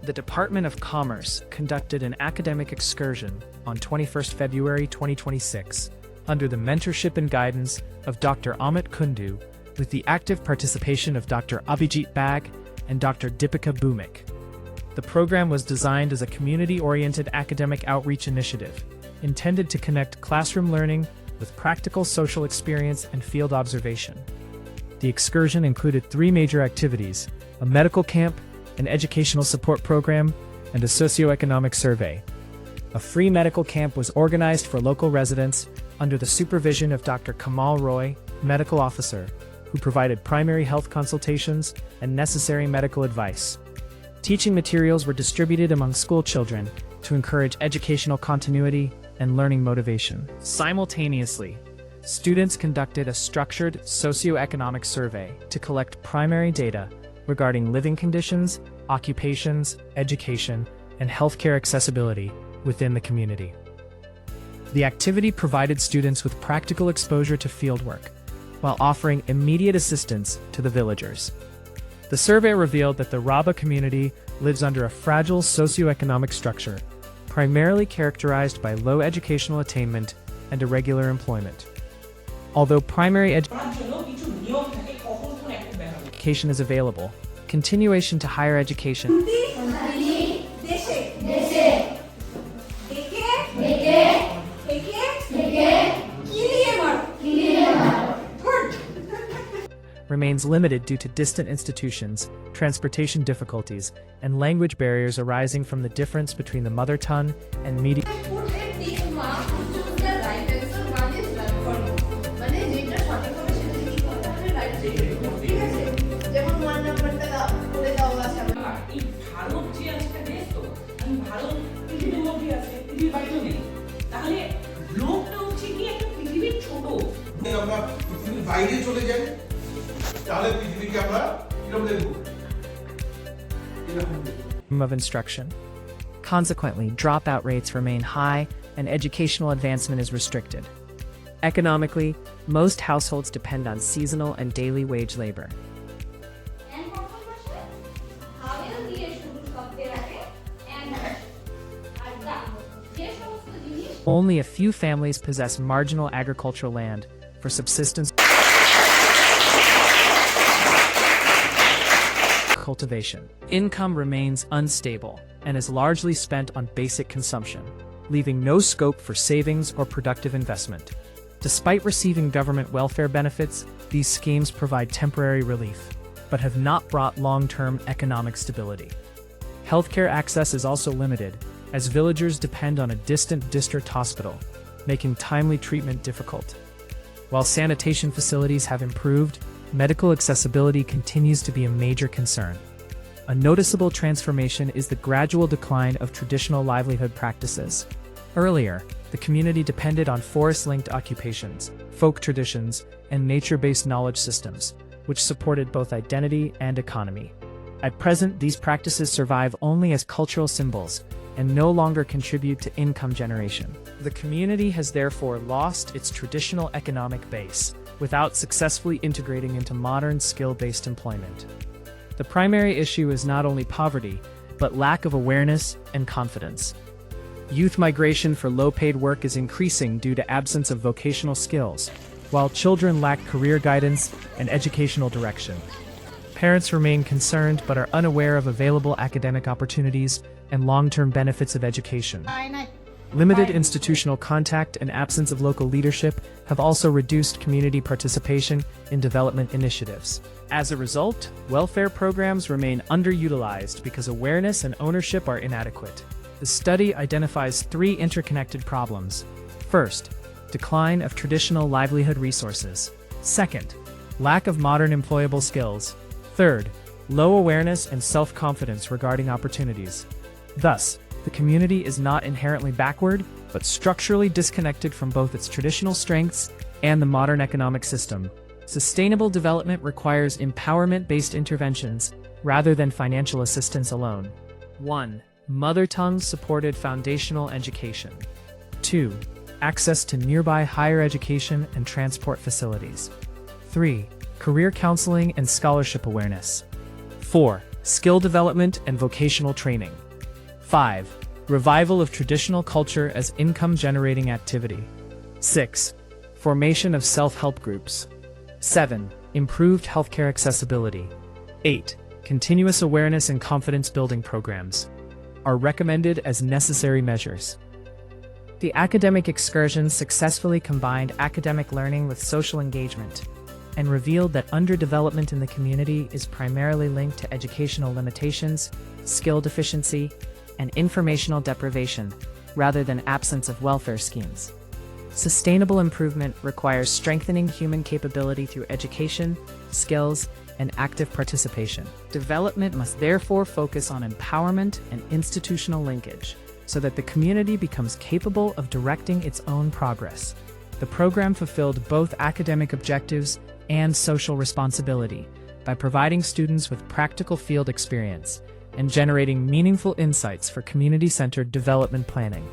the Department of Commerce conducted an academic excursion on 21st February 2026 under the mentorship and guidance of Dr. Amit Kundu with the active participation of Dr. Abhijit Bag and Dr. Deepika Bhumik. The program was designed as a community-oriented academic outreach initiative intended to connect classroom learning with practical social experience and field observation. The excursion included 3 major activities: a medical camp, an educational support program, and a socioeconomic survey. A free medical camp was organized for local residents under the supervision of Dr. Kamal Roy, medical officer, who provided primary health consultations and necessary medical advice. Teaching materials were distributed among school children to encourage educational continuity and learning motivation. Simultaneously, students conducted a structured socioeconomic survey to collect primary data regarding living conditions, occupations, education, and healthcare accessibility within the community. The activity provided students with practical exposure to fieldwork, while offering immediate assistance to the villagers. The survey revealed that the Raba community lives under a fragile socioeconomic structure, primarily characterized by low educational attainment and irregular employment. Although primary education is available, continuation to higher education remains limited due to distant institutions, transportation difficulties, and language barriers arising from the difference between the mother tongue and medium. Of instruction. Consequently, dropout rates remain high and educational advancement is restricted. Economically, most households depend on seasonal and daily wage labor. Only a few families possess marginal agricultural land for subsistence cultivation. Income remains unstable and is largely spent on basic consumption, leaving no scope for savings or productive investment. Despite receiving government welfare benefits, these schemes provide temporary relief, but have not brought long-term economic stability. Healthcare access is also limited, as villagers depend on a distant district hospital, making timely treatment difficult. While sanitation facilities have improved, medical accessibility continues to be a major concern. A noticeable transformation is the gradual decline of traditional livelihood practices. Earlier, the community depended on forest-linked occupations, folk traditions, and nature-based knowledge systems, which supported both identity and economy. At present, these practices survive only as cultural symbols and no longer contribute to income generation. The community has therefore lost its traditional economic base, without successfully integrating into modern skill-based employment. The primary issue is not only poverty, but lack of awareness and confidence. Youth migration for low-paid work is increasing due to absence of vocational skills, while children lack career guidance and educational direction. Parents remain concerned but are unaware of available academic opportunities and long-term benefits of education. Limited institutional contact and absence of local leadership have also reduced community participation in development initiatives. As a result, welfare programs remain underutilized because awareness and ownership are inadequate. The study identifies 3 interconnected problems. First, decline of traditional livelihood resources. Second, lack of modern employable skills. Third, low awareness and self-confidence regarding opportunities. Thus, the community is not inherently backward, but structurally disconnected from both its traditional strengths and the modern economic system. Sustainable development requires empowerment-based interventions rather than financial assistance alone. 1. Mother tongue-supported foundational education. 2. Access to nearby higher education and transport facilities. 3. Career counseling and scholarship awareness. 4. skill development and vocational training. 5. Revival of traditional culture as income-generating activity. 6. Formation of self-help groups. 7. Improved healthcare accessibility. 8. Continuous awareness and confidence-building programs are recommended as necessary measures. The academic excursion successfully combined academic learning with social engagement and revealed that underdevelopment in the community is primarily linked to educational limitations, skill deficiency, and informational deprivation, rather than absence of welfare schemes. Sustainable improvement requires strengthening human capability through education, skills, and active participation. Development must therefore focus on empowerment and institutional linkage, so that the community becomes capable of directing its own progress. The program fulfilled both academic objectives and social responsibility by providing students with practical field experience and generating meaningful insights for community-centered development planning.